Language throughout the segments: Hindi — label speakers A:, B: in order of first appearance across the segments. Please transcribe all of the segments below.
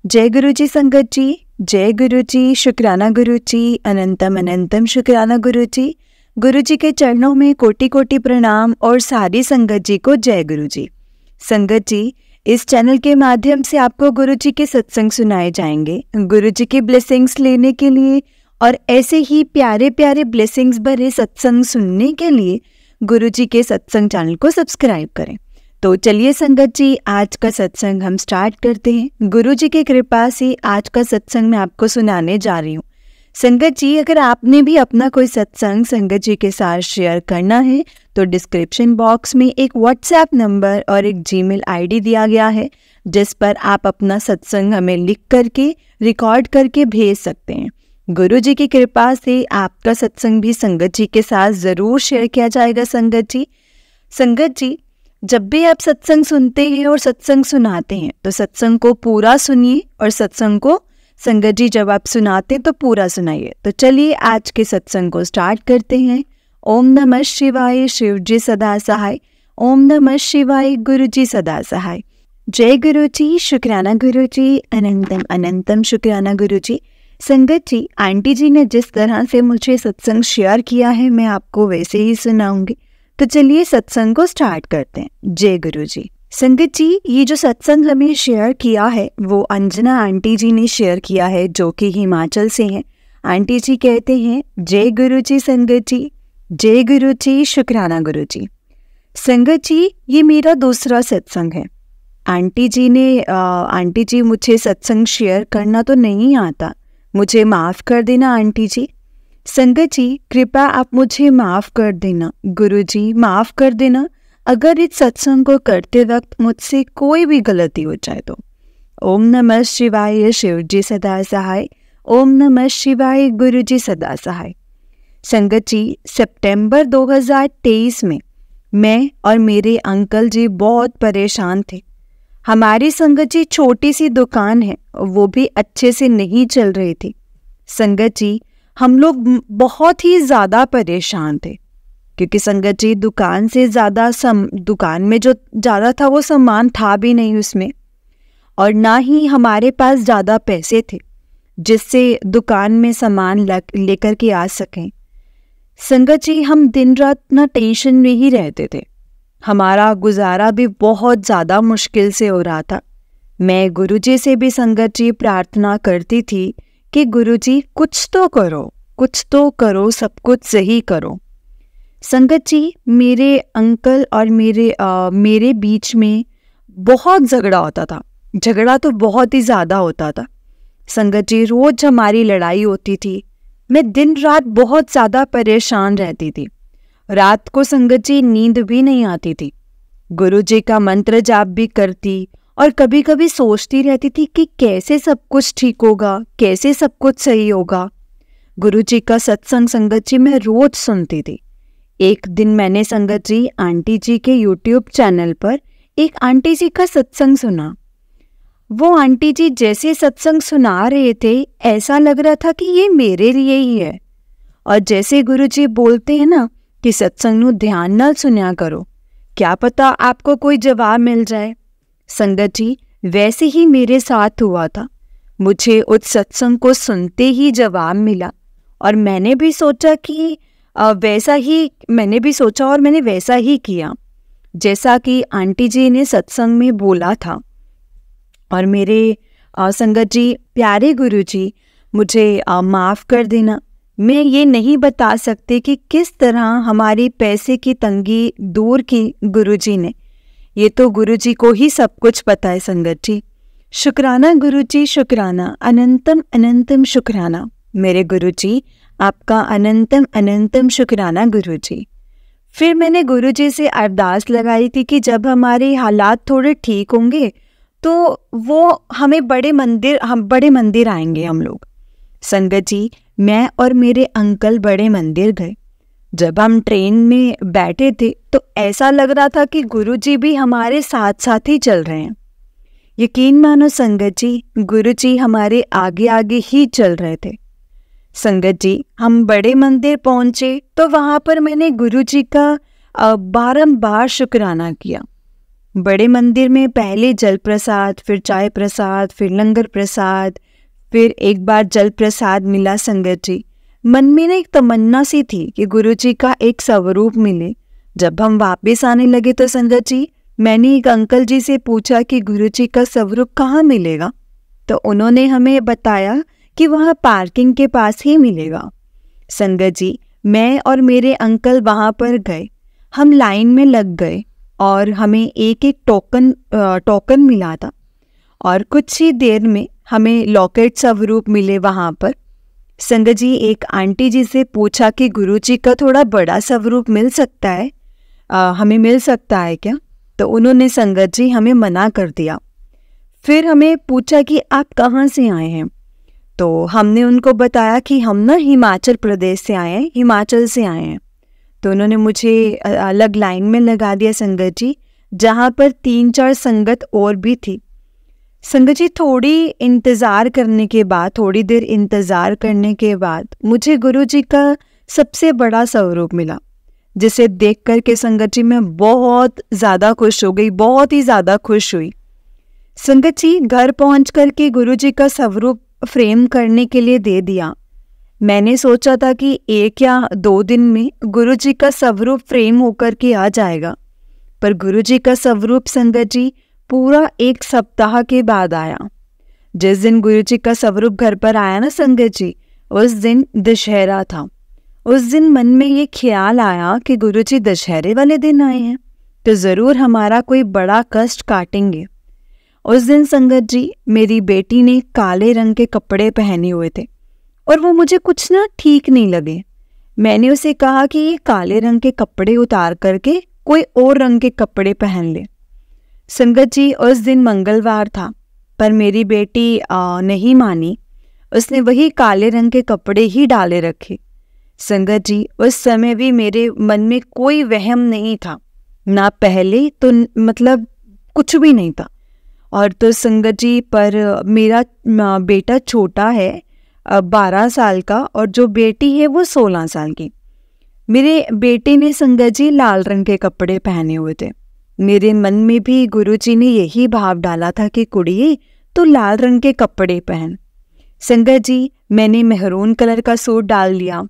A: जय गुरु जी संगत जी, जय गुरु जी, शुक्राना गुरु जी, अनंतम अनंतम शुक्राना गुरु जी। गुरु जी के चरणों में कोटि कोटि प्रणाम और सारी संगत जी को जय गुरु जी। संगत जी, इस चैनल के माध्यम से आपको गुरु जी के सत्संग सुनाए जाएंगे। गुरु जी की ब्लेसिंग्स लेने के लिए और ऐसे ही प्यारे प्यारे ब्लेसिंग्स भरे सत्संग सुनने के लिए गुरु जी के सत्संग चैनल को सब्सक्राइब करें। तो चलिए संगत जी, आज का सत्संग हम स्टार्ट करते हैं। गुरु जी की कृपा से आज का सत्संग मैं आपको सुनाने जा रही हूँ। संगत जी, अगर आपने भी अपना कोई सत्संग संगत जी के साथ शेयर करना है तो डिस्क्रिप्शन बॉक्स में एक व्हाट्सएप नंबर और एक जीमेल आईडी दिया गया है, जिस पर आप अपना सत्संग हमें लिख करके रिकॉर्ड करके भेज सकते हैं। गुरु जी की कृपा से आपका सत्संग भी संगत जी के साथ ज़रूर शेयर किया जाएगा। संगत जी, जब भी आप सत्संग सुनते हैं और सत्संग सुनाते हैं तो सत्संग को पूरा सुनिए, और सत्संग को संगत जी जब आप सुनाते हैं तो पूरा सुनाइए। तो चलिए आज के सत्संग को स्टार्ट करते हैं। ओम नमः शिवाय, शिव जी सदा सहाय। ओम नमः शिवाय, गुरु जी सदा सहाय। जय गुरु जी, शुक्राना गुरु जी, अनंतम अनंतम शुक्राना गुरु जी। संगत जी, आंटी जी ने जिस तरह से मुझे सत्संग शेयर किया है मैं आपको वैसे ही सुनाऊंगी। तो चलिए सत्संग को स्टार्ट करते हैं। जय गुरु जी। संगत जी, ये जो सत्संग हमें शेयर किया है वो अंजना आंटी जी ने शेयर किया है, जो कि हिमाचल से हैं। आंटी जी कहते हैं, जय गुरु जी संगत जी, जय गुरु जी, शुक्राना गुरु जी। संगत जी, ये मेरा दूसरा सत्संग है। आंटी जी मुझे सत्संग शेयर करना तो नहीं आता, मुझे माफ़ कर देना आंटी जी। संगत जी, कृपया आप मुझे माफ़ कर देना। गुरु जी माफ़ कर देना अगर इस सत्संग को करते वक्त मुझसे कोई भी गलती हो जाए तो। ओम नमः शिवाय, शिव जी सदा सहाय। ओम नमः शिवाय, गुरु जी सदा सहाय। संगत जी, सितंबर 2023 में मैं और मेरे अंकल जी बहुत परेशान थे। हमारी संगत जी छोटी सी दुकान है, वो भी अच्छे से नहीं चल रही थी। संगत जी, हम लोग बहुत ही ज़्यादा परेशान थे, क्योंकि संगत जी दुकान से ज़्यादा दुकान में जो ज़्यादा था वो सामान था भी नहीं उसमें, और ना ही हमारे पास ज़्यादा पैसे थे जिससे दुकान में सामान लेकर के आ सकें। संगत जी, हम दिन रात ना टेंशन में ही रहते थे। हमारा गुजारा भी बहुत ज़्यादा मुश्किल से हो रहा था। मैं गुरुजी से भी संगत जी प्रार्थना करती थी कि गुरुजी कुछ तो करो, सब कुछ सही करो। संगत जी, मेरे अंकल और मेरे बीच में बहुत झगड़ा होता था। झगड़ा तो बहुत ही ज़्यादा होता था। संगत जी, रोज़ हमारी लड़ाई होती थी। मैं दिन रात बहुत ज़्यादा परेशान रहती थी। रात को संगत जी नींद भी नहीं आती थी। गुरु जी का मंत्र जाप भी करती और कभी कभी सोचती रहती थी कि कैसे सब कुछ ठीक होगा, कैसे सब कुछ सही होगा। गुरु जी का सत्संग संगत जी मैं रोज सुनती थी। एक दिन मैंने संगत जी आंटी जी के YouTube चैनल पर एक आंटी जी का सत्संग सुना। वो आंटी जी जैसे सत्संग सुना रहे थे ऐसा लग रहा था कि ये मेरे लिए ही है। और जैसे गुरु जी बोलते हैं ना कि सत्संग ਨੂੰ ध्यान ਨਾਲ सुनया करो, क्या पता आपको कोई जवाब मिल जाए। संगत जी, वैसे ही मेरे साथ हुआ था। मुझे उस सत्संग को सुनते ही जवाब मिला, और मैंने भी सोचा और मैंने वैसा ही किया जैसा कि आंटी जी ने सत्संग में बोला था। और मेरे संगत जी, प्यारे गुरु जी, मुझे माफ़ कर देना। मैं ये नहीं बता सकती कि किस तरह हमारी पैसे की तंगी दूर की गुरुजी ने। ये तो गुरुजी को ही सब कुछ पता है संगत जी। शुक्राना गुरुजी, शुक्राना, अनंतम अनंतम शुक्राना। मेरे गुरुजी, आपका अनंतम अनंतम शुक्राना गुरुजी। फिर मैंने गुरुजी से अरदास लगाई थी कि जब हमारे हालात थोड़े ठीक होंगे तो वो हमें बड़े मंदिर आएंगे हम लोग। संगत जी, मैं और मेरे अंकल बड़े मंदिर गए। जब हम ट्रेन में बैठे थे तो ऐसा लग रहा था कि गुरुजी भी हमारे साथ साथ ही चल रहे हैं। यकीन मानो संगत जी, गुरुजी हमारे आगे आगे ही चल रहे थे। संगत जी, हम बड़े मंदिर पहुंचे तो वहाँ पर मैंने गुरुजी का बारंबार शुक्राना किया। बड़े मंदिर में पहले जल प्रसाद, फिर चाय प्रसाद, फिर लंगर प्रसाद, फिर एक बार जल प्रसाद मिला संगत जी। मन में ना एक तमन्ना सी थी कि गुरुजी का एक स्वरूप मिले। जब हम वापस आने लगे तो संगत जी, मैंने एक अंकल जी से पूछा कि गुरुजी का स्वरूप कहाँ मिलेगा, तो उन्होंने हमें बताया कि वहाँ पार्किंग के पास ही मिलेगा। संगत जी, मैं और मेरे अंकल वहाँ पर गए। हम लाइन में लग गए और हमें एक एक टोकन मिला था और कुछ ही देर में हमें लॉकेट स्वरूप मिले वहाँ पर। संगत जी, एक आंटी जी से पूछा कि गुरुजी का थोड़ा बड़ा स्वरूप मिल सकता है, हमें मिल सकता है क्या? तो उन्होंने संगत जी हमें मना कर दिया। फिर हमें पूछा कि आप कहाँ से आए हैं, तो हमने उनको बताया कि हम ना हिमाचल प्रदेश से आए हैं, हिमाचल से आए हैं। तो उन्होंने मुझे अलग लाइन में लगा दिया संगत जी, जहाँ पर 3-4 संगत और भी थी। संगत जी, थोड़ी देर इंतज़ार करने के बाद मुझे गुरुजी का सबसे बड़ा स्वरूप मिला, जिसे देख कर के संगत जी मैं बहुत ज़्यादा खुश हो गई, बहुत ही ज़्यादा खुश हुई। संगत जी, घर पहुँच कर के गुरुजी का स्वरूप फ्रेम करने के लिए दे दिया। मैंने सोचा था कि 1 या 2 दिन में गुरुजी का स्वरूप फ्रेम होकर के आ जाएगा, पर गुरुजी का स्वरूप संगत जी पूरा 1 सप्ताह के बाद आया। जिस दिन गुरुजी का स्वरूप घर पर आया ना संगत जी, उस दिन दशहरा था। उस दिन मन में ये ख्याल आया कि गुरुजी दशहरे वाले दिन आए हैं तो ज़रूर हमारा कोई बड़ा कष्ट काटेंगे। उस दिन संगत जी, मेरी बेटी ने काले रंग के कपड़े पहने हुए थे और वो मुझे कुछ ना ठीक नहीं लगे। मैंने उसे कहा कि ये काले रंग के कपड़े उतार करके कोई और रंग के कपड़े पहन ले। संगत जी, उस दिन मंगलवार था, पर मेरी बेटी नहीं मानी। उसने वही काले रंग के कपड़े ही डाले रखे। संगत जी, उस समय भी मेरे मन में कोई वहम नहीं था, ना पहले तो मतलब कुछ भी नहीं था। और तो संगत जी, पर मेरा बेटा छोटा है 12 साल का और जो बेटी है वो 16 साल की। मेरे बेटे ने संगत जी लाल रंग के कपड़े पहने हुए थे। मेरे मन में भी गुरुजी ने यही भाव डाला था कि कुड़िए तो लाल रंग के कपड़े पहन। संगत जी, मैंने मेहरून कलर का सूट डाल लिया।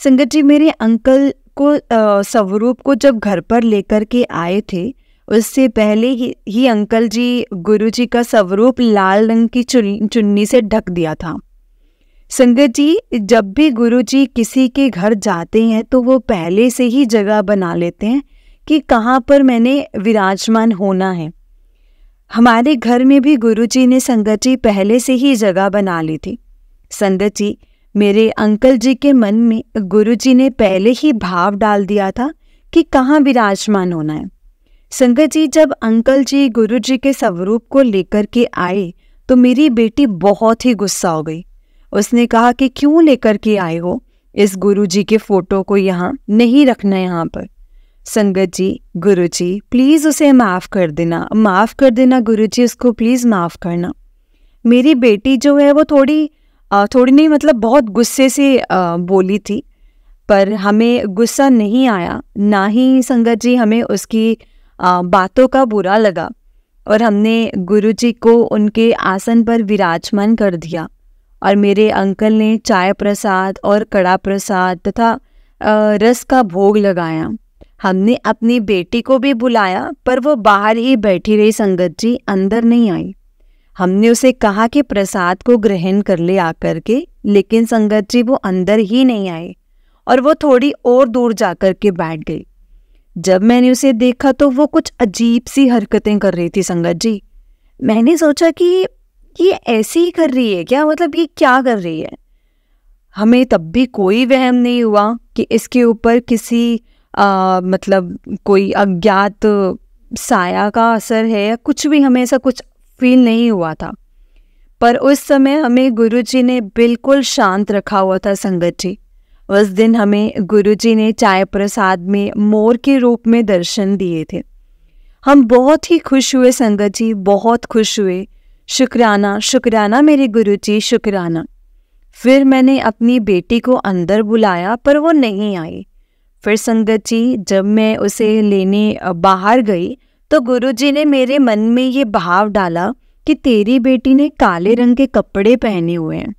A: संगत जी, मेरे अंकल को स्वरूप को जब घर पर लेकर के आए थे, उससे पहले ही अंकल जी गुरुजी का स्वरूप लाल रंग की चुन्नी से ढक दिया था। संगत जी, जब भी गुरुजी किसी के घर जाते हैं तो वो पहले से ही जगह बना लेते हैं कि कहाँ पर मैंने विराजमान होना है। हमारे घर में भी गुरुजी ने संगत जी पहले से ही जगह बना ली थी। संगत जी, मेरे अंकल जी के मन में गुरुजी ने पहले ही भाव डाल दिया था कि कहाँ विराजमान होना है। संगत जी, जब अंकल जी गुरुजी के स्वरूप को लेकर के आए तो मेरी बेटी बहुत ही गुस्सा हो गई। उसने कहा कि क्यों लेकर के आए हो, इस गुरुजी के फोटो को यहाँ नहीं रखना यहाँ पर। संगत जी, गुरुजी प्लीज़ उसे माफ़ कर देना गुरुजी, उसको प्लीज़ माफ़ करना। मेरी बेटी जो है वो थोड़ी नहीं मतलब बहुत गुस्से से बोली थी, पर हमें गुस्सा नहीं आया, ना ही संगत जी हमें उसकी बातों का बुरा लगा और हमने गुरुजी को उनके आसन पर विराजमान कर दिया और मेरे अंकल ने चाय प्रसाद और कड़ा प्रसाद तथा रस का भोग लगाया। हमने अपनी बेटी को भी बुलाया, पर वो बाहर ही बैठी रही संगत जी, अंदर नहीं आई। हमने उसे कहा कि प्रसाद को ग्रहण कर ले आकर के, लेकिन संगत जी वो अंदर ही नहीं आए और वो थोड़ी और दूर जाकर के बैठ गई। जब मैंने उसे देखा तो वो कुछ अजीब सी हरकतें कर रही थी संगत जी। मैंने सोचा कि ये ऐसे ही कर रही है क्या, मतलब ये क्या कर रही है। हमें तब भी कोई वहम नहीं हुआ कि इसके ऊपर किसी मतलब कोई अज्ञात साया का असर है या कुछ भी, हमें ऐसा कुछ फील नहीं हुआ था। पर उस समय हमें गुरुजी ने बिल्कुल शांत रखा हुआ था संगत जी। उस दिन हमें गुरुजी ने चाय प्रसाद में मोर के रूप में दर्शन दिए थे। हम बहुत ही खुश हुए संगत जी, बहुत खुश हुए। शुक्राना शुक्राना मेरे गुरुजी, शुक्राना। फिर मैंने अपनी बेटी को अंदर बुलाया, पर वो नहीं आई। फिर संगत जी, जब मैं उसे लेने बाहर गई तो गुरुजी ने मेरे मन में ये भाव डाला कि तेरी बेटी ने काले रंग के कपड़े पहने हुए हैं।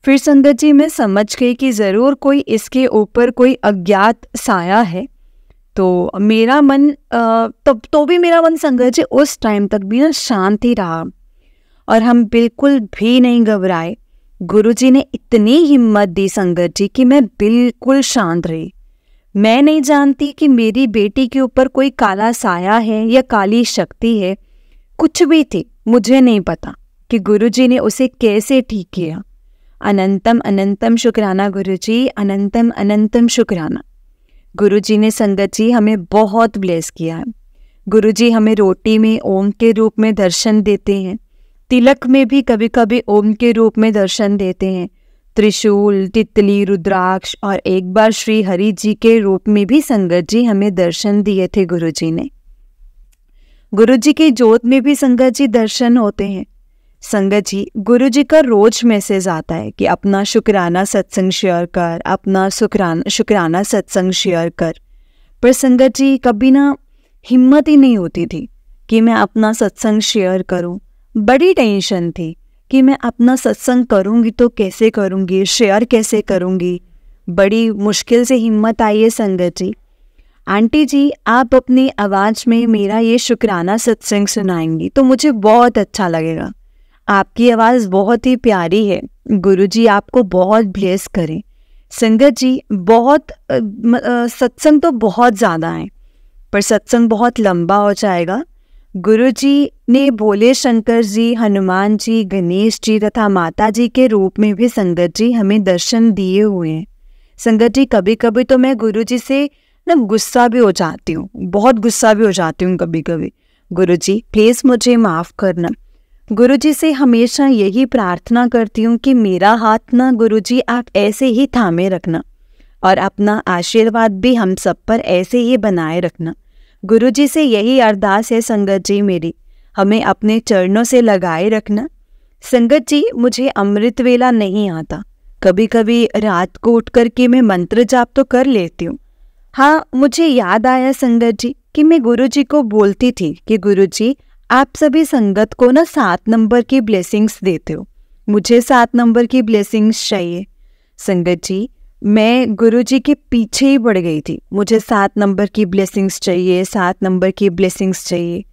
A: फिर संगत जी मैं समझ गई कि ज़रूर कोई इसके ऊपर कोई अज्ञात साया है। तो मेरा मन तब तो भी मेरा मन संगत जी उस टाइम तक भी ना शांत ही रहा और हम बिल्कुल भी नहीं घबराए। गुरुजी ने इतनी हिम्मत दी संगत जी कि मैं बिल्कुल शांत रही। मैं नहीं जानती कि मेरी बेटी के ऊपर कोई काला साया है या काली शक्ति है, कुछ भी थी, मुझे नहीं पता कि गुरुजी ने उसे कैसे ठीक किया। अनंतम अनंतम शुक्राना गुरुजी, अनंतम अनंतम शुक्राना। गुरुजी ने संगत जी हमें बहुत ब्लेस किया है। गुरुजी हमें रोटी में ओम के रूप में दर्शन देते हैं, तिलक में भी कभी कभी ओम के रूप में दर्शन देते हैं, त्रिशूल, तितली, रुद्राक्ष और एक बार श्री हरि जी के रूप में भी संगत जी हमें दर्शन दिए थे गुरुजी ने। गुरुजी की जोत में भी संगत जी दर्शन होते हैं। संगत जी गुरुजी का रोज मैसेज आता है कि अपना शुक्राना सत्संग शेयर कर, अपना शुक्राना सत्संग शेयर कर। पर संगत जी कभी ना हिम्मत ही नहीं होती थी कि मैं अपना सत्संग शेयर करूं। बड़ी टेंशन थी कि मैं अपना सत्संग करूंगी तो कैसे करूंगी, शेयर कैसे करूंगी। बड़ी मुश्किल से हिम्मत आई है संगत जी। आंटी जी आप अपनी आवाज़ में मेरा ये शुक्राना सत्संग सुनाएंगी तो मुझे बहुत अच्छा लगेगा। आपकी आवाज़ बहुत ही प्यारी है। गुरुजी आपको बहुत ब्लेस करें। संगत जी बहुत सत्संग तो बहुत ज़्यादा है पर सत्संग बहुत लंबा हो जाएगा। गुरुजी ने भोले शंकर जी, हनुमान जी, गणेश जी तथा माता जी के रूप में भी संगत जी हमें दर्शन दिए हुए हैं। संगत जी कभी कभी तो मैं गुरुजी से ना गुस्सा भी हो जाती हूँ, बहुत गुस्सा भी हो जाती हूँ कभी कभी। गुरुजी प्लीज़ मुझे माफ़ करना। गुरुजी से हमेशा यही प्रार्थना करती हूँ कि मेरा हाथ ना गुरुजी आप ऐसे ही थामे रखना और अपना आशीर्वाद भी हम सब पर ऐसे ही बनाए रखना। गुरुजी से यही अरदास है संगत जी मेरी, हमें अपने चरणों से लगाए रखना। संगत जी मुझे अमृत वेला नहीं आता, कभी कभी रात को उठ कर के मैं मंत्र जाप तो कर लेती हूँ। हाँ मुझे याद आया संगत जी कि मैं गुरुजी को बोलती थी कि गुरुजी आप सभी संगत को ना 7 नंबर की ब्लेसिंग्स देते हो, मुझे 7 नंबर की ब्लेसिंग्स चाहिए। संगत जी मैं गुरुजी के पीछे ही पड़ गई थी, मुझे 7 नंबर की ब्लेसिंग्स चाहिए, 7 नंबर की ब्लेसिंग्स चाहिए।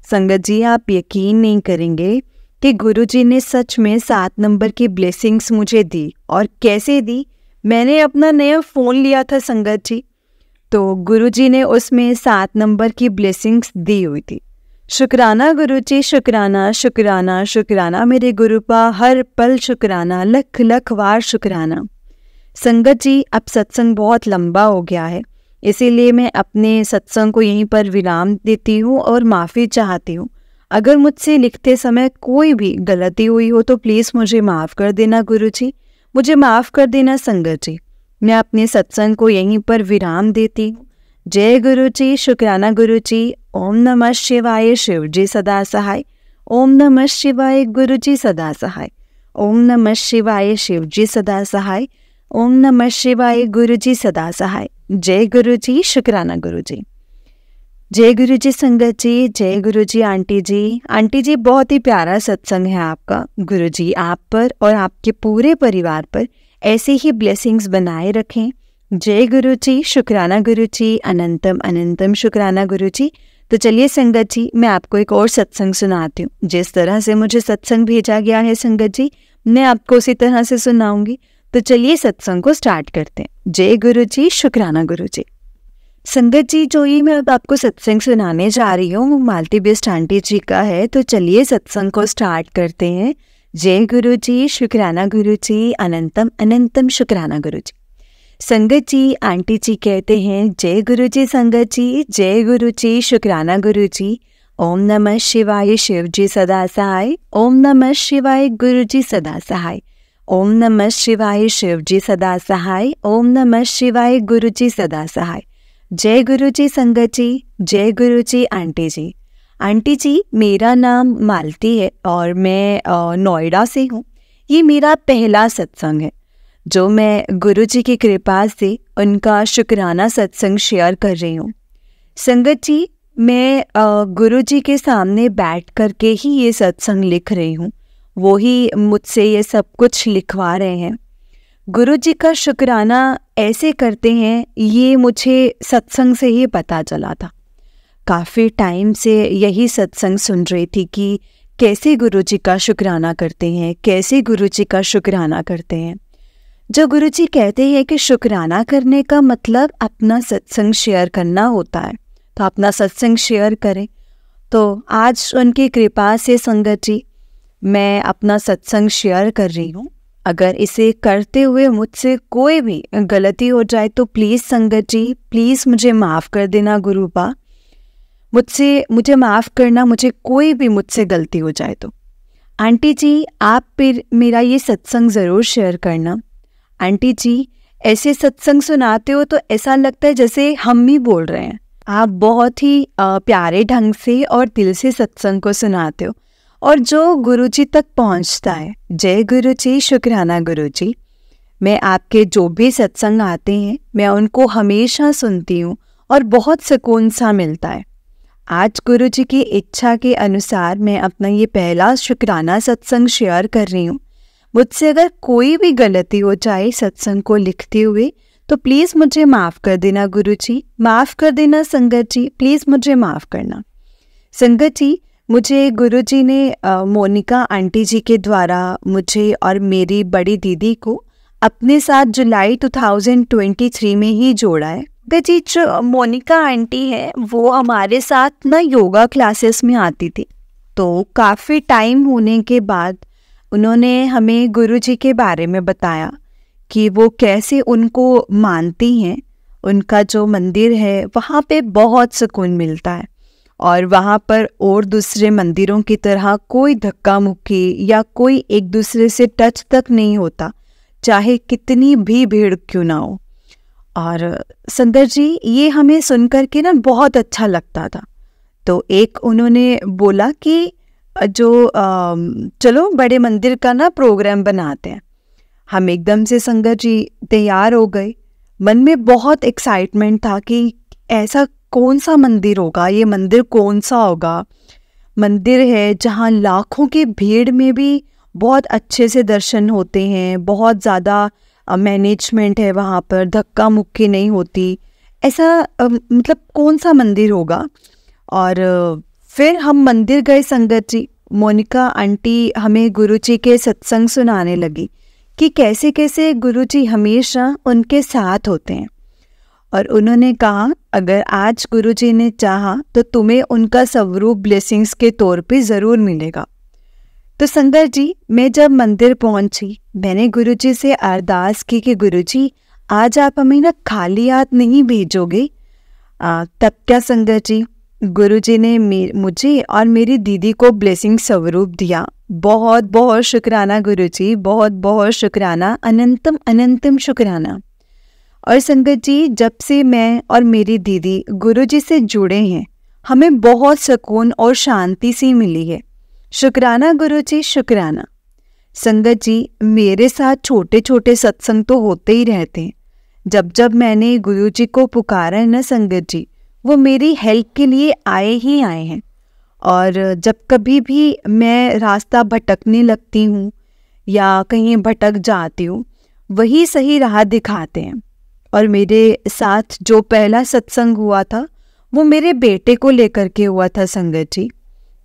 A: संगत जी आप यकीन नहीं करेंगे कि गुरुजी ने सच में 7 नंबर की ब्लेसिंग्स मुझे दी। और कैसे दी? मैंने अपना नया फ़ोन लिया था संगत जी, तो गुरुजी ने उसमें 7 नंबर की ब्लेसिंग्स दी हुई थी। शुक्राना गुरुजी, शुक्राना शुक्राना शुक्राना मेरे गुरुपा, हर पल शुक्राना, लख लख वार शुक्राना। संगत जी अब सत्संग बहुत लंबा हो गया है, इसीलिए मैं अपने सत्संग को यहीं पर विराम देती हूँ और माफ़ी चाहती हूँ। अगर मुझसे लिखते समय कोई भी गलती हुई हो तो प्लीज़ मुझे माफ़ कर देना गुरुजी, मुझे माफ़ कर देना संगत जी। मैं अपने सत्संग को यहीं पर विराम देती हूँ। जय गुरुजी, शुक्राना गुरुजी। ओम नमः शिवाय, शिव जी सदा सहाय। ओम नमः शिवाय, गुरुजी सदा सहाय। ओम नमः शिवाय, शिव जी सदा सहाय। ओम नमः शिवाय, गुरुजी सदा सहाय। जय गुरुजी, शुक्राना गुरुजी। जय गुरुजी संगत जी, जय गुरुजी आंटी जी। आंटी जी बहुत ही प्यारा सत्संग है आपका। गुरुजी आप पर और आपके पूरे परिवार पर ऐसे ही ब्लेसिंग्स बनाए रखें। जय गुरुजी, शुक्राना गुरुजी, अनंतम अनंतम शुक्राना गुरुजी। तो चलिए संगत जी मैं आपको एक और सत्संग सुनाती हूँ। जिस तरह से मुझे सत्संग भेजा गया है संगत जी, मैं आपको उसी तरह से सुनाऊंगी। तो चलिए सत्संग को स्टार्ट करते हैं। जय गुरुजी, शुक्राना गुरुजी। संगत जी जो ही मैं अब आपको सत्संग सुनाने जा रही हूँ वो मालती बेस्ट आंटी जी का है। तो चलिए सत्संग को स्टार्ट करते हैं। जय गुरुजी, शुक्राना गुरुजी, अनंतम अनंतम शुक्राना गुरुजी। संगत जी आंटी जी कहते हैं जय गुरुजी संगत जी, जय गुरुजी, शुक्राना गुरुजी। ओम नमः शिवाय, शिव जी सदा सहाय। ओम नमः शिवाय, गुरुजी सदा सहाय। ओम नमः शिवाय, शिव जी सदा सहाय। ओम नमः शिवाय, गुरुजी सदा सहाय। जय गुरुजी संगत जी, जय गुरुजी आंटी जी। आंटी जी मेरा नाम मालती है और मैं नोएडा से हूँ। ये मेरा पहला सत्संग है जो मैं गुरुजी की कृपा से उनका शुक्राना सत्संग शेयर कर रही हूँ। संगत जी मैं गुरुजी के सामने बैठ करके ही ये सत्संग लिख रही हूँ। वो ही मुझसे ये सब कुछ लिखवा रहे हैं। गुरुजी का शुक्राना ऐसे करते हैं, ये मुझे सत्संग से ही पता चला था। काफ़ी टाइम से यही सत्संग सुन रही थी कि कैसे गुरुजी का शुक्राना करते हैं, कैसे गुरुजी का शुक्राना करते हैं। जो गुरुजी कहते हैं कि शुक्राना करने का मतलब अपना सत्संग शेयर करना होता है, तो अपना सत्संग शेयर करें। तो आज उनकी कृपा से संगत जी मैं अपना सत्संग शेयर कर रही हूँ। अगर इसे करते हुए मुझसे कोई भी गलती हो जाए तो प्लीज़ संगत जी, प्लीज़ मुझे माफ़ कर देना गुरुबा। मुझे माफ़ करना, मुझे कोई भी मुझसे गलती हो जाए तो। आंटी जी आप फिर मेरा ये सत्संग ज़रूर शेयर करना। आंटी जी ऐसे सत्संग सुनाते हो तो ऐसा लगता है जैसे हम ही बोल रहे हैं। आप बहुत ही प्यारे ढंग से और दिल से सत्संग को सुनाते हो और जो गुरुजी तक पहुंचता है। जय गुरुजी, शुक्राना गुरुजी। मैं आपके जो भी सत्संग आते हैं मैं उनको हमेशा सुनती हूँ और बहुत सुकून सा मिलता है। आज गुरुजी की इच्छा के अनुसार मैं अपना ये पहला शुक्राना सत्संग शेयर कर रही हूँ। मुझसे अगर कोई भी गलती हो जाए सत्संग को लिखते हुए तो प्लीज़ मुझे माफ़ कर देना गुरुजी, माफ़ कर देना संगत जी, प्लीज़ मुझे माफ़ करना। संगत जी मुझे गुरुजी ने मोनिका आंटी जी के द्वारा मुझे और मेरी बड़ी दीदी को अपने साथ जुलाई 2023 में ही जोड़ा है। जी जो मोनिका आंटी है वो हमारे साथ ना योगा क्लासेस में आती थी। तो काफ़ी टाइम होने के बाद उन्होंने हमें गुरुजी के बारे में बताया कि वो कैसे उनको मानती हैं। उनका जो मंदिर है वहाँ पे बहुत सुकून मिलता है और वहाँ पर और दूसरे मंदिरों की तरह कोई धक्का मुक्की या कोई एक दूसरे से टच तक नहीं होता, चाहे कितनी भी भीड़ क्यों ना हो। और सुंदर जी ये हमें सुन कर के ना बहुत अच्छा लगता था। तो एक उन्होंने बोला कि चलो बड़े मंदिर का ना प्रोग्राम बनाते हैं। हम एकदम से संगत जी तैयार हो गए। मन में बहुत एक्साइटमेंट था कि ऐसा कौन सा मंदिर होगा, ये मंदिर कौन सा होगा। मंदिर है जहाँ लाखों की भीड़ में भी बहुत अच्छे से दर्शन होते हैं, बहुत ज़्यादा मैनेजमेंट है वहाँ पर, धक्का मुक्की नहीं होती। ऐसा मतलब कौन सा मंदिर होगा। और फिर हम मंदिर गए संगत जी। मोनिका आंटी हमें गुरुजी के सत्संग सुनाने लगी कि कैसे कैसे गुरुजी हमेशा उनके साथ होते हैं। और उन्होंने कहा अगर आज गुरुजी ने चाहा तो तुम्हें उनका स्वरूप ब्लेसिंग्स के तौर पे ज़रूर मिलेगा। तो संगत जी मैं जब मंदिर पहुंची मैंने गुरुजी से अरदास की कि गुरुजी आज आप हमें ना खाली हाथ नहीं भेजोगे। तब क्या संगत जी गुरुजी ने मुझे और मेरी दीदी को ब्लेसिंग स्वरूप दिया। बहुत बहुत शुक्राना गुरुजी, बहुत बहुत शुक्राना, अनंतम अनंतम शुक्राना। और संगत जी जब से मैं और मेरी दीदी गुरुजी से जुड़े हैं हमें बहुत सुकून और शांति सी मिली है। शुक्राना गुरुजी, शुक्राना। संगत जी मेरे साथ छोटे छोटे सत्संग तो होते ही रहते हैं। जब जब मैंने गुरुजी को पुकारा है ना संगत जी, वो मेरी हेल्प के लिए आए ही आए हैं। और जब कभी भी मैं रास्ता भटकने लगती हूँ या कहीं भटक जाती हूँ वही सही राह दिखाते हैं। और मेरे साथ जो पहला सत्संग हुआ था वो मेरे बेटे को लेकर के हुआ था संगत जी।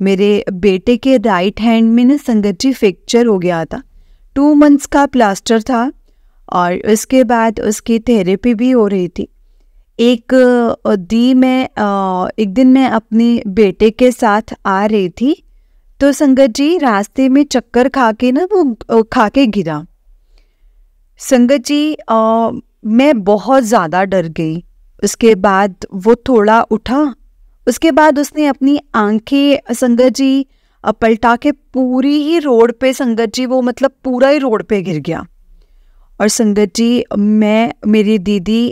A: मेरे बेटे के राइट हैंड में ना संगत जी फ्रैक्चर हो गया था। 2 मंथ्स का प्लास्टर था और उसके बाद उसकी थेरेपी भी हो रही थी। एक दिन मैं अपने बेटे के साथ आ रही थी तो संगत जी रास्ते में चक्कर खा के ना वो खा के गिरा। संगत जी मैं बहुत ज़्यादा डर गई। उसके बाद वो थोड़ा उठा, उसके बाद उसने अपनी आंखें संगत जी पलटा के पूरी ही रोड पे संगत जी वो मतलब पूरा ही रोड पे गिर गया। और संगत जी मैं मेरी दीदी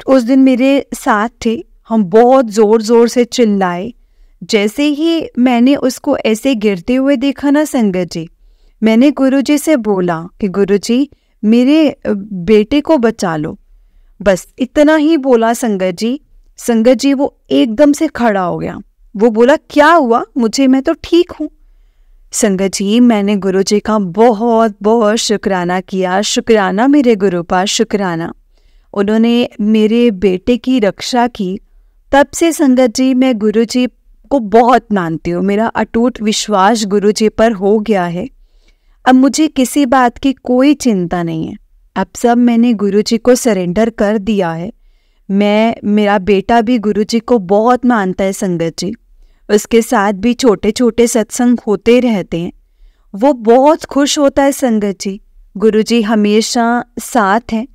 A: उस दिन मेरे साथ थे। हम बहुत ज़ोर ज़ोर से चिल्लाए। जैसे ही मैंने उसको ऐसे गिरते हुए देखा ना संगत जी, मैंने गुरुजी से बोला कि गुरुजी मेरे बेटे को बचा लो। बस इतना ही बोला संगत जी। संगत जी वो एकदम से खड़ा हो गया। वो बोला, क्या हुआ मुझे, मैं तो ठीक हूँ। संगत जी मैंने गुरुजी का बहुत बहुत शुक्राना किया। शुक्राना मेरे गुरुपा, शुक्राना। उन्होंने मेरे बेटे की रक्षा की। तब से संगत जी मैं गुरुजी को बहुत मानती हूँ। मेरा अटूट विश्वास गुरुजी पर हो गया है। अब मुझे किसी बात की कोई चिंता नहीं है। अब सब मैंने गुरुजी को सरेंडर कर दिया है। मेरा बेटा भी गुरुजी को बहुत मानता है संगत जी। उसके साथ भी छोटे छोटे सत्संग होते रहते हैं। वो बहुत खुश होता है संगत जी। गुरुजी हमेशा साथ हैं।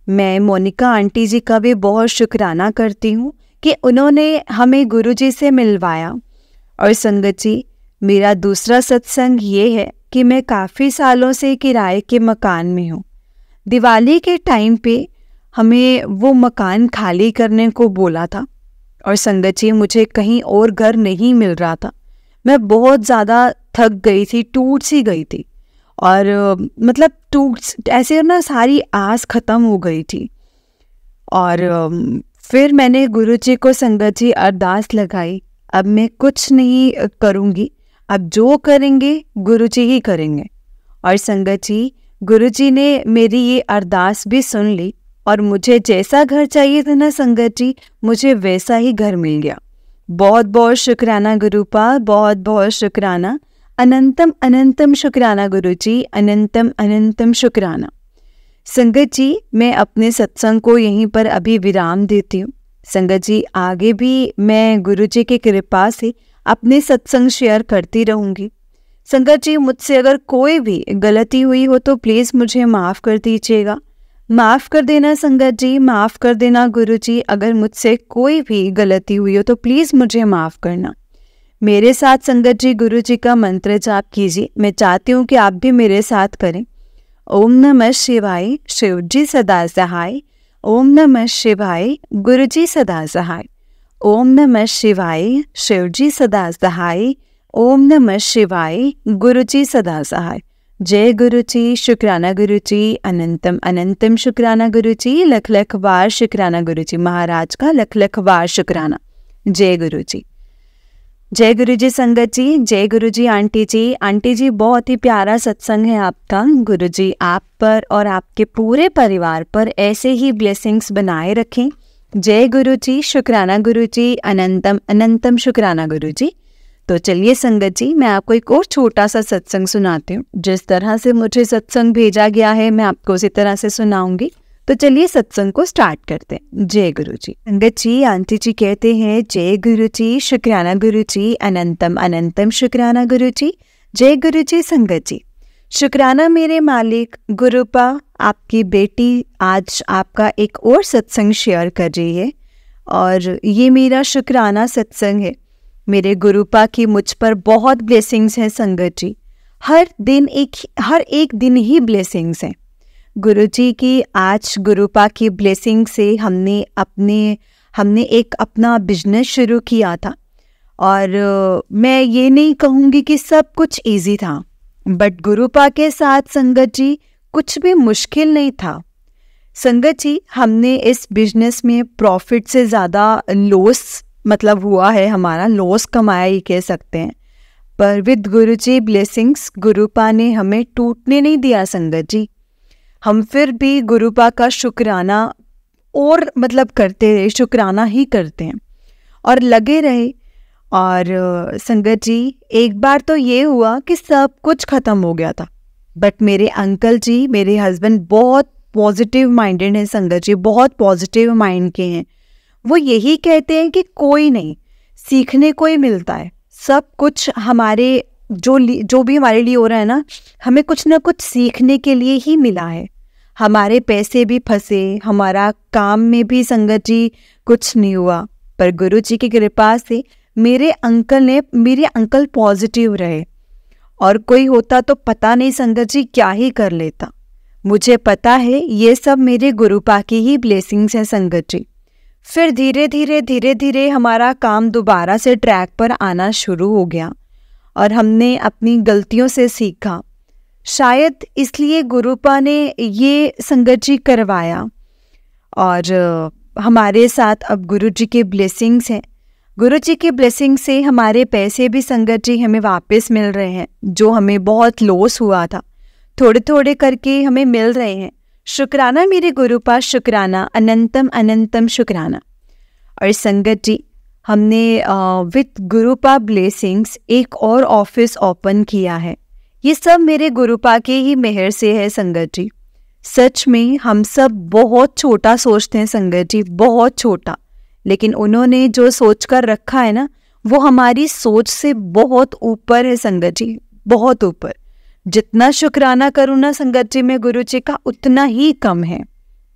A: मैं मोनिका आंटी जी का भी बहुत शुक्राना करती हूँ कि उन्होंने हमें गुरुजी से मिलवाया। और संगत जी मेरा दूसरा सत्संग ये है कि मैं काफ़ी सालों से किराए के मकान में हूँ। दिवाली के टाइम पे हमें वो मकान खाली करने को बोला था और संगत जी मुझे कहीं और घर नहीं मिल रहा था। मैं बहुत ज़्यादा थक गई थी, टूट सी गई थी और मतलब टूट ऐसे ना सारी आस ख़त्म हो गई थी। और फिर मैंने गुरुजी को संगत जी अरदास लगाई, अब मैं कुछ नहीं करूँगी, अब जो करेंगे गुरुजी ही करेंगे। और संगत जी गुरुजी ने मेरी ये अरदास भी सुन ली और मुझे जैसा घर चाहिए था ना संगत जी, मुझे वैसा ही घर मिल गया। बहुत बहुत शुक्राना गुरुपा, बहुत बहुत शुक्राना। अनंतम अनंतम शुक्राना गुरुजी, अनंतम अनंतम शुक्राना। संगत जी मैं अपने सत्संग को यहीं पर अभी विराम देती हूँ। संगत जी आगे भी मैं गुरुजी की कृपा से अपने सत्संग शेयर करती रहूँगी। संगत जी मुझसे अगर कोई भी गलती हुई हो तो प्लीज़ मुझे माफ़ कर दीजिएगा। माफ़ कर देना संगत जी, माफ़ कर देना गुरुजी। अगर मुझसे कोई भी गलती हुई हो तो प्लीज़ मुझे माफ़ करना। मेरे साथ संगत जी गुरुजी का मंत्र जाप कीजिए। मैं चाहती हूँ कि आप भी मेरे साथ करें। ओम नमः शिवाय, शिवजी सदा सहाय। ओम नमः शिवाय, गुरुजी सदा सहाय। ओम नमः शिवाय, शिवजी सदा सहाय। ओम नमः शिवाय, गुरुजी सदा सहाय। जय गुरुजी, शुक्राना गुरुजी, अनंतम अनंतम शुक्राना गुरुजी, लख लख बार शुक्राना गुरुजी, महाराज का लख लख बार शुक्राना। जय गुरुजी, जय गुरुजी संगत जी, जय गुरुजी आंटी जी। आंटी जी बहुत ही प्यारा सत्संग है आपका। गुरुजी आप पर और आपके पूरे परिवार पर ऐसे ही ब्लेसिंग्स बनाए रखें। जय गुरुजी, शुक्राना गुरुजी, अनंतम अनंतम शुक्राना गुरुजी। तो चलिए संगत जी मैं आपको एक और छोटा सा सत्संग सुनाती हूँ। जिस तरह से मुझे सत्संग भेजा गया है मैं आपको उसी तरह से सुनाऊंगी। तो चलिए सत्संग को स्टार्ट करते हैं। जय गुरुजी। संगत जी आंटी जी कहते हैं जय गुरुजी, शुक्राना गुरुजी, अनंतम अनंतम शुक्राना गुरुजी। जय गुरुजी संगत जी। शुक्राना मेरे मालिक गुरुपा। आपकी बेटी आज आपका एक और सत्संग शेयर कर रही है और ये मेरा शुक्राना सत्संग है। मेरे गुरुपा की मुझ पर बहुत ब्लेसिंग्स हैं संगत जी। हर एक दिन ही ब्लेसिंग्स हैं। गुरुजी की आज गुरुपा की ब्लेसिंग से हमने एक अपना बिजनेस शुरू किया था और मैं ये नहीं कहूँगी कि सब कुछ इजी था, बट गुरुपा के साथ संगत जी कुछ भी मुश्किल नहीं था। संगत जी हमने इस बिजनेस में प्रॉफिट से ज़्यादा लॉस मतलब हुआ है, हमारा लॉस कमाया ही कह सकते हैं। पर विद गुरुजी ब्लेसिंग्स गुरुपा ने हमें टूटने नहीं दिया संगत जी। हम फिर भी गुरुपा का शुक्राना और मतलब करते रहे, शुक्राना ही करते हैं और लगे रहे। और संगत जी एक बार तो ये हुआ कि सब कुछ ख़त्म हो गया था, बट मेरे अंकल जी, मेरे हस्बैंड बहुत पॉजिटिव माइंडेड हैं संगत जी, बहुत पॉजिटिव माइंड के हैं। वो यही कहते हैं कि कोई नहीं, सीखने को ही मिलता है। सब कुछ हमारे जो भी हमारे लिए हो रहा है ना, हमें कुछ ना कुछ सीखने के लिए ही मिला है। हमारे पैसे भी फंसे, हमारा काम में भी संगत जी कुछ नहीं हुआ, पर गुरु जी की कृपा से मेरे अंकल पॉजिटिव रहे। और कोई होता तो पता नहीं संगत जी क्या ही कर लेता। मुझे पता है ये सब मेरे गुरुपा की ही ब्लेसिंग्स है संगत जी। फिर धीरे धीरे हमारा काम दोबारा से ट्रैक पर आना शुरू हो गया और हमने अपनी गलतियों से सीखा। शायद इसलिए गुरुपा ने ये संगत जी करवाया और हमारे साथ अब गुरु जी के ब्लेसिंग्स हैं। गुरु जी की ब्लेसिंग से हमारे पैसे भी संगत जी हमें वापस मिल रहे हैं, जो हमें बहुत लॉस हुआ था, थोड़े थोड़े करके हमें मिल रहे हैं। शुक्राना मेरे गुरु पास, शुक्राना, अनंतम अनंतम शुक्राना। और संगत जी हमने विद गुरुपा ब्लेसिंग्स एक और ऑफिस ओपन किया है। ये सब मेरे गुरुपा के ही मेहर से है संगत जी। सच में हम सब बहुत छोटा सोचते हैं संगत जी, बहुत छोटा, लेकिन उन्होंने जो सोच कर रखा है ना, वो हमारी सोच से बहुत ऊपर है संगत जी, बहुत ऊपर। जितना शुक्राना करूँ ना संगत जी मैं गुरु जी का, उतना ही कम है।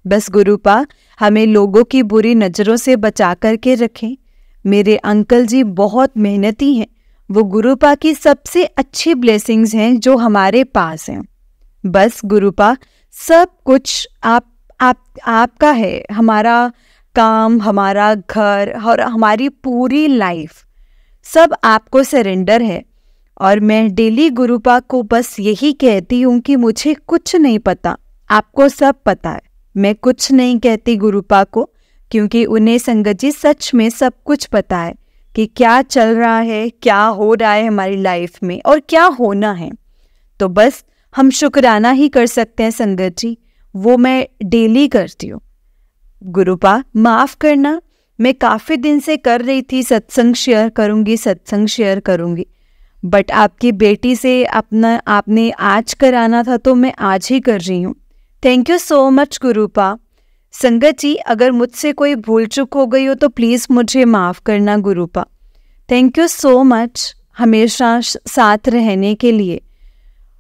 A: बस गुरुपा हमें लोगों की बुरी नज़रों से बचा करके रखें। मेरे अंकल जी बहुत मेहनती हैं, वो गुरुपा की सबसे अच्छी ब्लेसिंग्स हैं जो हमारे पास हैं। बस गुरुपा सब कुछ आपका है, हमारा काम, हमारा घर और हमारी पूरी लाइफ सब आपको सरेंडर है। और मैं डेली गुरुपा को बस यही कहती हूँ कि मुझे कुछ नहीं पता, आपको सब पता है। मैं कुछ नहीं कहती गुरुपा को, क्योंकि उन्हें संगत जी सच में सब कुछ पता है कि क्या चल रहा है, क्या हो रहा है हमारी लाइफ में और क्या होना है। तो बस हम शुक्राना ही कर सकते हैं संगत जी, वो मैं डेली करती हूँ। गुरुपा माफ़ करना, मैं काफ़ी दिन से कर रही थी सत्संग शेयर करूँगी, सत्संग शेयर करूँगी, बट आपकी बेटी से आपने आज कराना था तो मैं आज ही कर रही हूँ। Thank you so much गुरुपा। संगत जी अगर मुझसे कोई भूल चूक हो गई हो तो प्लीज़ मुझे माफ़ करना गुरुपा। थैंक यू सो मच हमेशा साथ रहने के लिए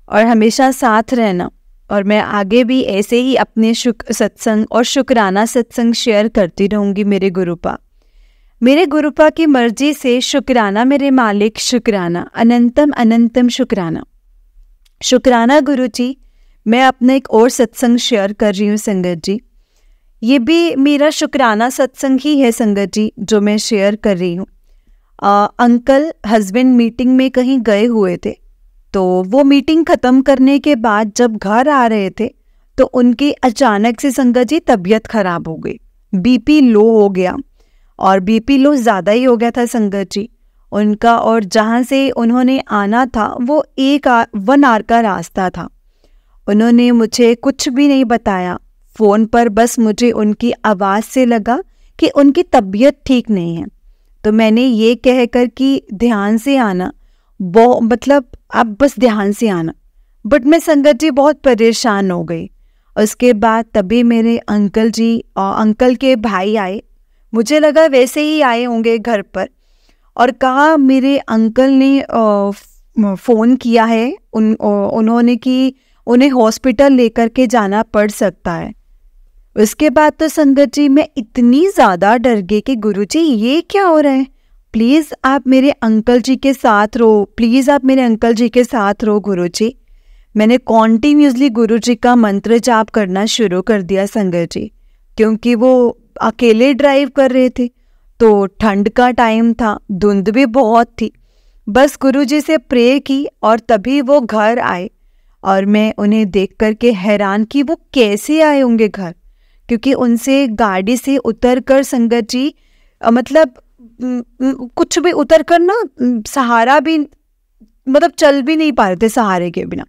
A: और हमेशा साथ रहना। और मैं आगे भी ऐसे ही अपने सत्संग और शुक्राना सत्संग शेयर करती रहूँगी मेरे गुरुपा। मेरे गुरुपा की मर्जी से शुक्राना मेरे मालिक, शुक्राना, अनंतम अनंतम शुक्राना। शुक्राना गुरु जी। मैं अपना एक और सत्संग शेयर कर रही हूँ संगत जी, ये भी मेरा शुक्राना सत्संग ही है संगत जी जो मैं शेयर कर रही हूँ। अंकल हस्बैंड मीटिंग में कहीं गए हुए थे, तो वो मीटिंग ख़त्म करने के बाद जब घर आ रहे थे तो उनकी अचानक से संगत जी तबीयत खराब हो गई, बीपी लो हो गया, और बीपी लो ज़्यादा ही हो गया था संगत जी उनका। और जहाँ से उन्होंने आना था वो 1 आवर का रास्ता था। उन्होंने मुझे कुछ भी नहीं बताया फ़ोन पर, बस मुझे उनकी आवाज़ से लगा कि उनकी तबीयत ठीक नहीं है। तो मैंने ये कहकर कि ध्यान से आना, मतलब आप बस ध्यान से आना, बट मैं संगत जी बहुत परेशान हो गई। उसके बाद तभी मेरे अंकल जी और अंकल के भाई आए, मुझे लगा वैसे ही आए होंगे घर पर, और कहा मेरे अंकल ने फ़ोन किया है उन्होंने कि उन्हें हॉस्पिटल लेकर के जाना पड़ सकता है। उसके बाद तो संगत जी मैं इतनी ज़्यादा डर गई कि गुरुजी ये क्या हो रहा है, प्लीज़ आप मेरे अंकल जी के साथ रहो, प्लीज़ आप मेरे अंकल जी के साथ रहो गुरुजी। मैंने कॉन्टीन्यूसली गुरुजी का मंत्र जाप करना शुरू कर दिया संगत जी, क्योंकि वो अकेले ड्राइव कर रहे थे, तो ठंड का टाइम था, धुंध भी बहुत थी। बस गुरुजी से प्रे की और तभी वो घर आए, और मैं उन्हें देख कर के हैरान कि वो कैसे आए होंगे घर, क्योंकि उनसे गाड़ी से उतर कर संगत जी मतलब कुछ भी उतर कर ना सहारा भी, मतलब चल भी नहीं पा रहे थे सहारे के बिना,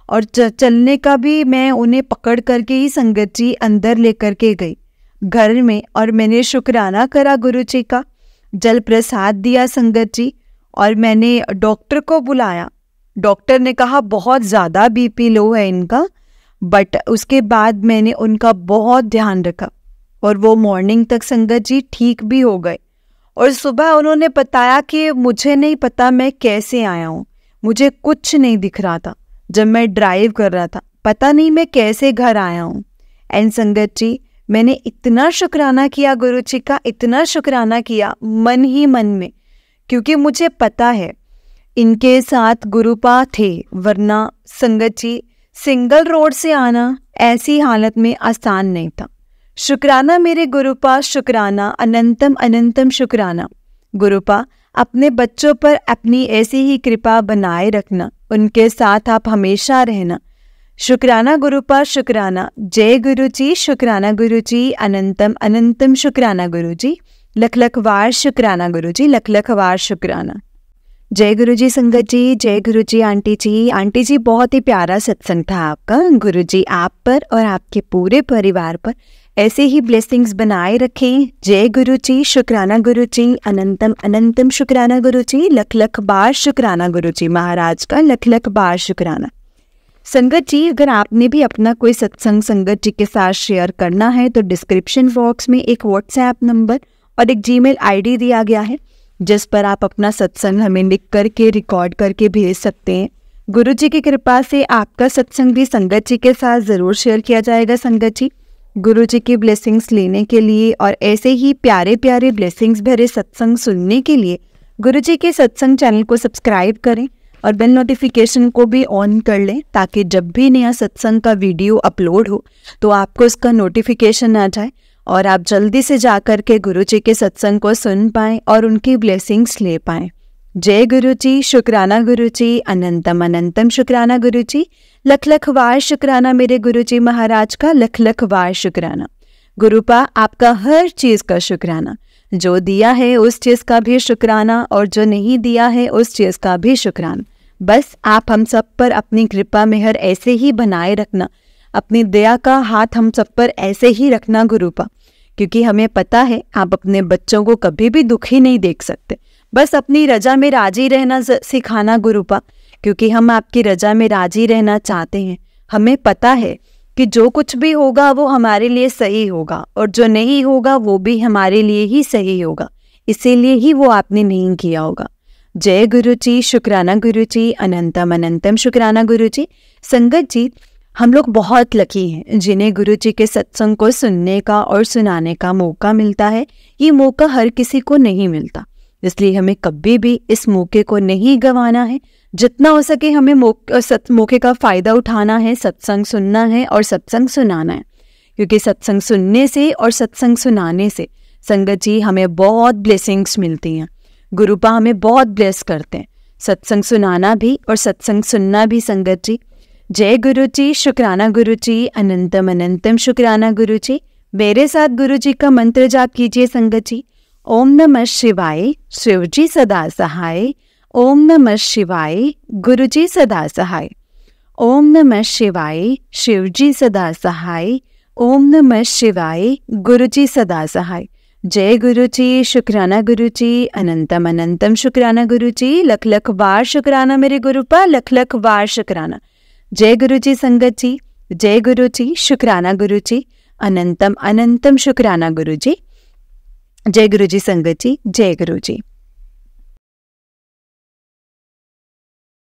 A: और चलने का भी मैं उन्हें पकड़ करके ही संगत जी अंदर लेकर के गई घर में। और मैंने शुक्राना करा गुरु जी का, जल प्रसाद दिया संगत जी, और मैंने डॉक्टर को बुलाया। डॉक्टर ने कहा बहुत ज़्यादा बीपी लो है इनका, बट उसके बाद मैंने उनका बहुत ध्यान रखा और वो मॉर्निंग तक संगत जी ठीक भी हो गए। और सुबह उन्होंने बताया कि मुझे नहीं पता मैं कैसे आया हूँ, मुझे कुछ नहीं दिख रहा था जब मैं ड्राइव कर रहा था, पता नहीं मैं कैसे घर आया हूँ। एंड संगत जी मैंने इतना शुक्राना किया गुरु जी का, इतना शुक्राना किया मन ही मन में, क्योंकि मुझे पता है इनके साथ गुरुपा थे, वरना संगत जी सिंगल रोड से आना ऐसी हालत में आसान नहीं था। शुक्राना मेरे गुरुपा, शुक्राना, अनंतम अनंतम शुक्राना। गुरुपा अपने बच्चों पर अपनी ऐसी ही कृपा बनाए रखना, उनके साथ आप हमेशा रहना। शुक्राना गुरुपा शुक्राना। जय गुरु जी, शुक्राना गुरु जी, अनंतम अनंतम शुक्राना गुरु जी, लख लख वार शुक्राना गुरु जी, लख लख वार शुक्राना। जय गुरु जी संगत जी, जय गुरु जी आंटी जी। आंटी जी बहुत ही प्यारा सत्संग था आपका। गुरु जी आप पर और आपके पूरे परिवार पर ऐसे ही ब्लेसिंग्स बनाए रखें। जय गुरु जी, शुक्राना गुरु जी, अनंतम अनंतम शुक्राना गुरु जी, लख लख बार शुक्राना गुरु जी महाराज का, लख लख बार शुक्राना। संगत जी अगर आपने भी अपना कोई सत्संग संगत जी के साथ शेयर करना है तो डिस्क्रिप्शन बॉक्स में एक व्हाट्सएप नंबर और एक जीमेल आईडी दिया गया है जिस पर आप अपना सत्संग हमें लिख करके रिकॉर्ड करके भेज सकते हैं। गुरु जी की कृपा से आपका सत्संग भी संगत जी के साथ ज़रूर शेयर किया जाएगा। संगत जी गुरु जी की ब्लेसिंग्स लेने के लिए और ऐसे ही प्यारे प्यारे ब्लेसिंग्स भरे सत्संग सुनने के लिए गुरु जी के सत्संग चैनल को सब्सक्राइब करें और बेल नोटिफिकेशन को भी ऑन कर लें ताकि जब भी नया सत्संग का वीडियो अपलोड हो तो आपको उसका नोटिफिकेशन आ जाए और आप जल्दी से जाकर के गुरु जी के सत्संग को सुन पाएं और उनकी ब्लेसिंग्स ले पाएं। जय गुरु जी, शुक्राना गुरु जी, अनंतम अनंतम शुक्राना गुरु जी, लख लख वार शुक्राना मेरे गुरु जी महाराज का, लख लख वार शुक्राना। गुरुपा आपका हर चीज़ का शुक्राना, जो दिया है उस चीज़ का भी शुक्राना और जो नहीं दिया है उस चीज़ का भी शुक्राना। बस आप हम सब पर अपनी कृपा मेहर ऐसे ही बनाए रखना, अपनी दया का हाथ हम सब पर ऐसे ही रखना गुरुपा, क्योंकि हमें पता है आप अपने बच्चों को कभी भी दुखी नहीं देख सकते। बस अपनी रजा में राजी रहना सिखाना गुरुपा, क्योंकि हम आपकी रजा में राजी रहना चाहते हैं। हमें पता है कि जो कुछ भी होगा वो हमारे लिए सही होगा और जो नहीं होगा वो भी हमारे लिए ही सही होगा, इसीलिए ही वो आपने नहीं किया होगा। जय गुरु जी, शुक्राना गुरु जी, अनंतम अनंतम शुक्राना गुरु जी। संगत जी हम लोग बहुत लकी हैं जिन्हें गुरु जी के सत्संग को सुनने का और सुनाने का मौका मिलता है। ये मौका हर किसी को नहीं मिलता, इसलिए हमें कभी भी इस मौके को नहीं गंवाना है। जितना हो सके हमें मौके का फ़ायदा उठाना है, सत्संग सुनना है और सत्संग सुनाना है, क्योंकि सत्संग सुनने से और सत्संग सुनाने से संगत जी हमें बहुत ब्लेसिंग्स मिलती हैं। गुरुपा हमें बहुत ब्लेस करते हैं, सत्संग सुनाना भी और सत्संग सुनना भी संगत जी। जय गुरु जी, शुक्राना गुरु जी, अनंतम अनंतम शुक्राना गुरु जी। मेरे साथ गुरु जी का मंत्र जाप कीजिए संगत जी। ओम नमः शिवाय, शिव जी सदा सहाय। ओम नमः शिवाय, गुरु जी सदा सहाय। ओम नमः शिवाय, शिव जी सदा सहाय। ओम नमः शिवाय, गुरु जी सदा सहाय। जय गुरु जी, शुक्राना गुरु जी, अनंतम अनंतम शुक्राना गुरु जी, लख लख बार शुक्राना मेरे गुरुपा, लख लख बार शुक्राना। जय गुरु जी संगत जी, जय गुरु जी, शुक्राना गुरु जी, अनंतम अनंतम शुक्राना गुरु जी। जय गुरु जी संगत जी, जय गुरु जी।